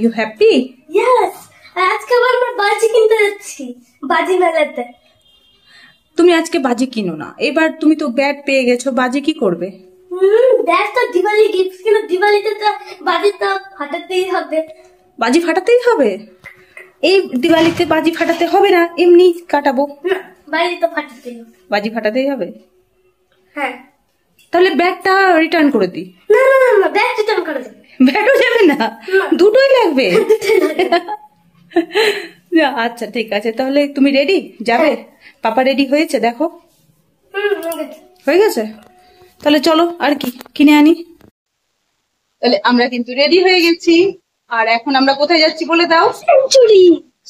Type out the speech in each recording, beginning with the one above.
You happy? Yes, আজকে আবার আমরা বাজি কিনতে যাচ্ছি বাজি মেলাতে। তুমি আজকে বাজি কিনো না, এবার তুমি তো ব্যাট পেয়ে গেছো, বাজি কি করবে? ব্যাট তো দিওয়ালি গিফট, কিন্তু দিওয়ালিতে তো বাজি তো ফাটাতেই হবে। বাজি ফাটাতেই হবে? এই দিওয়ালিতে বাজি ফাটাতে হবে না, এমনি কাটাবো। বাজি তো ফাটাতেই হবে। বাজি ফাটাতেই হবে? হ্যাঁ। তাহলে ব্যাটটা রিটার্ন করে দিই। না না না, ব্যাট রিটার্ন করে দেবে। ব্যাটও যাবে না, দুটোই লাগবে। আচ্ছা ঠিক আছে, তাহলে তুমি রেডি যাবে? পাপা রেডি হয়েছে দেখো? হয়ে গেছে, তাহলে চলো আর কি কিনে আনি। তাহলে আমরা কিন্তু রেডি হয়ে গেছি, আর এখন আমরা কোথায় যাচ্ছি বলে দাও? সেঞ্চুরি।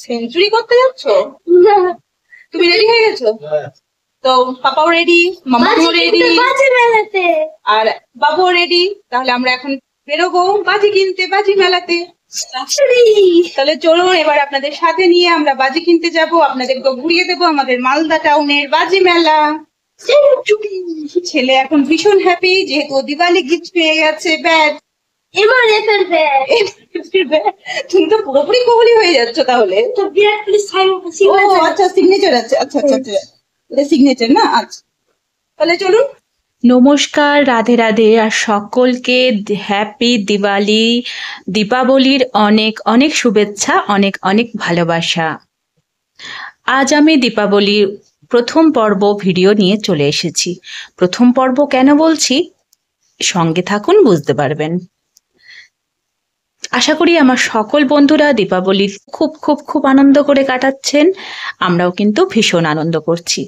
সেঞ্চুরি করতে যাচ্ছ? তুমি রেডি হয়ে গেছো তো? পাপাও রেডি, মামাও রেডি, বাজি মেলাতে, আর বাবুও রেডি। তাহলে আমরা এখন বেরোবো বাজি কিনতে, বাজি মেলাতে। তাহলে চলুন এবার আপনাদের সাথে নিয়ে আমরা বাজি কিনতে যাব, আপনাদেরকে ঘুরিয়ে দেবো আমাদের মালদা টাউনের বাজি মেলা। ছেলে এখন ভীষণ হ্যাপি, যেহেতু দিওয়ালি গিফট পেয়ে গেছে ব্যাট। এবারে ফেলবে। তুমি তো পুরোপুরি কোহলি হয়ে যাচ্ছ তাহলে। তো বিরাট কোহলি আচ্ছা সিগনেচার আছে, আচ্ছা আচ্ছা আচ্ছা এটা সিগনেচার না, আচ্ছা তাহলে চলুন। নমস্কার, রাধে রাধে, আর সকলকে হ্যাপি দিওয়ালি, দীপাবলির অনেক অনেক শুভেচ্ছা, অনেক অনেক ভালোবাসা। আজ আমি দীপাবলির প্রথম পর্ব ভিডিও নিয়ে চলে এসেছি। প্রথম পর্ব কেন বলছি, সঙ্গে থাকুন বুঝতে পারবেন। আশা করি আমার সকল বন্ধুরা দীপাবলি খুব খুব খুব আনন্দ করে কাটাচ্ছেন, আমরাও কিন্তু ভীষণ আনন্দ করছি।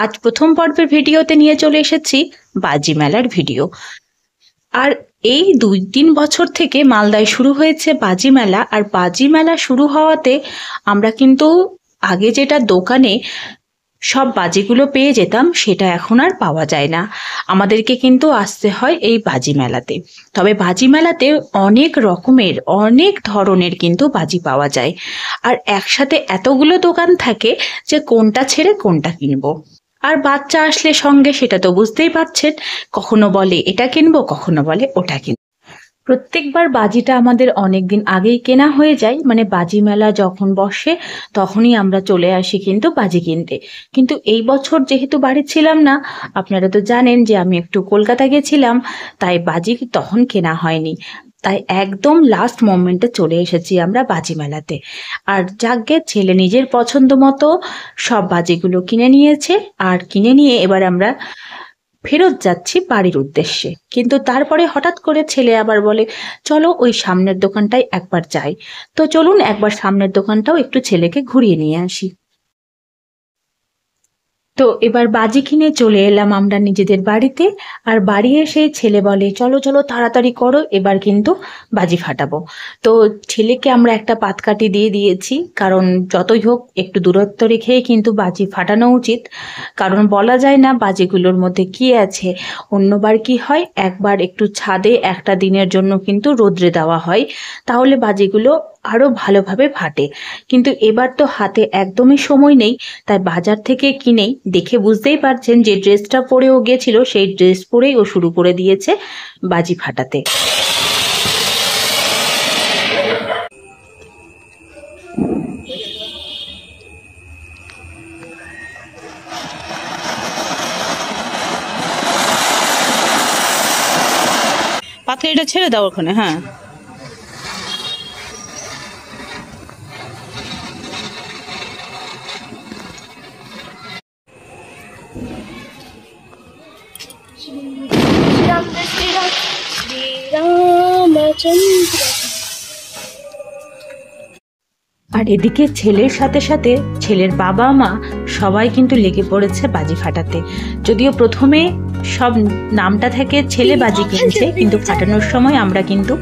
আজ প্রথম পর্বের ভিডিওতে নিয়ে চলে এসেছি বাজি মেলার ভিডিও। আর এই 2-3 বছর থেকে মালদায় শুরু হয়েছে বাজি মেলা, আর বাজি মেলা শুরু হওয়াতে আমরা কিন্তু আগে যেটা দোকানে সব বাজিগুলো পেয়ে যেতাম সেটা এখন আর পাওয়া যায় না, আমাদেরকে কিন্তু আসতে হয় এই বাজি মেলাতে। তবে বাজি মেলাতে অনেক রকমের অনেক ধরনের কিন্তু বাজি পাওয়া যায়, আর একসাথে এতগুলো দোকান থাকে যে কোনটা ছেড়ে কোনটা কিনবো। আর বাচ্চা আসলে সঙ্গে সেটা তো বুঝতেই পারছেন, কখনো বলে এটা কিনবো, কখনো বলে ওটা কিনবো। প্রত্যেকবার বাজিটা আমাদের অনেকদিন আগেই কেনা হয়ে যায়, মানে বাজি মেলা যখন বসে তখনই আমরা চলে আসি কিন্তু বাজি কিনতে। কিন্তু এই বছর যেহেতু বাড়ি ছিলাম না, আপনারা তো জানেন যে আমি একটু কলকাতা গেছিলাম, তাই বাজি তখন কেনা হয়নি, তাই একদম লাস্ট মোমেন্টে চলে এসেছি আমরা বাজি মেলাতে। আর যাকে ছেলে নিজের পছন্দ মতো সব বাজিগুলো কিনে নিয়েছে, আর কিনে নিয়ে এবার আমরা ফেরত যাচ্ছি বাড়ির উদ্দেশ্যে। কিন্তু তারপরে হঠাৎ করে ছেলে আবার বলে চলো ওই সামনের দোকানটায় একবার যাই। তো চলুন একবার সামনের দোকানটাও একটু ছেলেকে ঘুরিয়ে নিয়ে আসি। তো এবার বাজি কিনে চলে এলাম আমরা নিজেদের বাড়িতে, আর বাড়ি এসে ছেলে বলে চলো চলো তাড়াতাড়ি করো, এবার কিন্তু বাজি ফাটাবো। তো ছেলেকে আমরা একটা পাতকাঠি দিয়ে দিয়েছি, কারণ যতই হোক একটু দূরত্ব রেখেই কিন্তু বাজি ফাটানো উচিত, কারণ বলা যায় না বাজিগুলোর মধ্যে কি আছে। অন্যবার কি হয়, একবার একটু ছাদে একটা দিনের জন্য কিন্তু রোদ্রে দেওয়া হয়, তাহলে বাজিগুলো আরো ভালোভাবে ফাটে। কিন্তু এবার তো হাতে একদমই সময় নেই, তাই বাজার থেকে কিনেই, দেখে বুঝতেই পারছেন যে ড্রেসটা পরে ও গেছিল সেই ড্রেস পরেই ও শুরু করে দিয়েছে বাজি ফাটাতে। পাথরটা ছেড়ে দাও ওখানে, হ্যাঁ আর এদিকে ছেলের সাথে সাথে ছেলের বাবা মা সবাই কিন্তু লেগে পড়েছে বাজি ফাটাতে। যদিও প্রথমে সব নামটা থেকে ছেলে বাজি কিনছে, কিন্তু ফাটানোর সময় আমরা কিন্তু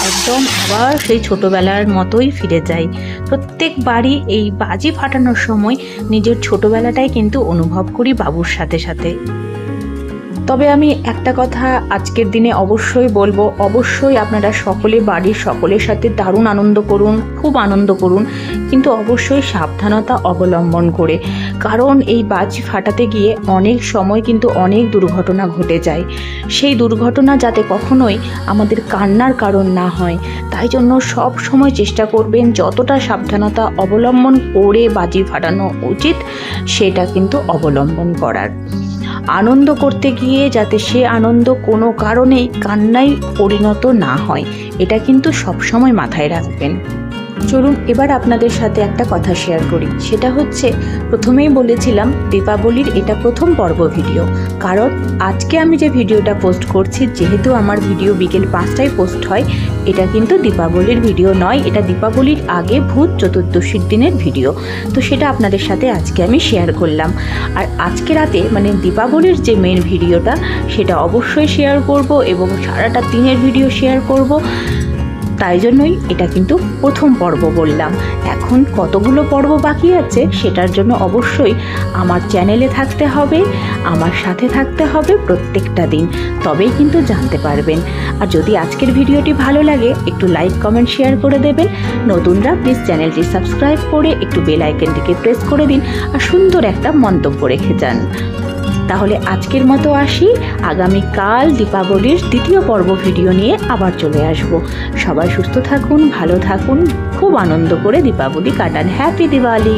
একদম আবার সেই ছোটবেলার মতোই ফিরে যাই। প্রত্যেকবারই এই বাজি ফাটানোর সময় নিজের ছোটবেলাটাই কিন্তু অনুভব করি বাবুর সাথে সাথে। তবে আমি একটা কথা আজকের দিনে অবশ্যই বলবো, অবশ্যই আপনারা সকলে বাড়ির সকলের সাথে দারুণ আনন্দ করুন, খুব আনন্দ করুন, কিন্তু অবশ্যই সাবধানতা অবলম্বন করে। কারণ এই বাজি ফাটাতে গিয়ে অনেক সময় কিন্তু অনেক দুর্ঘটনা ঘটে যায়। সেই দুর্ঘটনা যাতে কখনোই আমাদের কান্নার কারণ না হয়, তাই জন্য সব সময় চেষ্টা করবেন যতটা সাবধানতা অবলম্বন করে বাজি ফাটানো উচিত সেটা কিন্তু অবলম্বন করার। আনন্দ করতে গিয়ে যাতে সে আনন্দ কোনো কারণেই কান্নায় পরিণত না হয়, এটা কিন্তু সবসময় মাথায় রাখবেন। চলুন এবার আপনাদের সাথে একটা কথা শেয়ার করি। সেটা হচ্ছে, প্রথমেই বলেছিলাম দীপাবলির এটা প্রথম পর্ব ভিডিও। কারণ আজকে আমি যে ভিডিওটা পোস্ট করছি, যেহেতু আমার ভিডিও বিকেল 5টায় পোস্ট হয়, এটা কিন্তু দীপাবলির ভিডিও নয়, এটা দীপাবলির আগে ভূত চতুর্দশীর দিনের ভিডিও। তো সেটা আপনাদের সাথে আজকে আমি শেয়ার করলাম। আর আজকে রাতে মানে দীপাবলির যে মেন ভিডিওটা সেটা অবশ্যই শেয়ার করব এবং সারাটা দিনের ভিডিও শেয়ার করব। তাই জন্যই এটা কিন্তু প্রথম পর্ব বললাম। এখন কতগুলো পর্ব বাকি আছে সেটার জন্য অবশ্যই আমার চ্যানেলে থাকতে হবে, আমার সাথে থাকতে হবে প্রত্যেকটা দিন, তবেই কিন্তু জানতে পারবেন। আর যদি আজকের ভিডিওটি ভালো লাগে একটু লাইক কমেন্ট শেয়ার করে দেবেন। নতুনরা প্লিজ চ্যানেলটি সাবস্ক্রাইব করে একটু বেল আইকনটিকে প্রেস করে দিন আর সুন্দর একটা মন্তব্য রেখে যান। তাহলে আজকের মতো আসি, আগামীকাল দীপাবলির দ্বিতীয় পর্ব ভিডিও নিয়ে আবার চলে আসব। সবাই সুস্থ থাকুন, ভালো থাকুন, খুব আনন্দ করে দীপাবলি কাটান। হ্যাপি দিওয়ালি।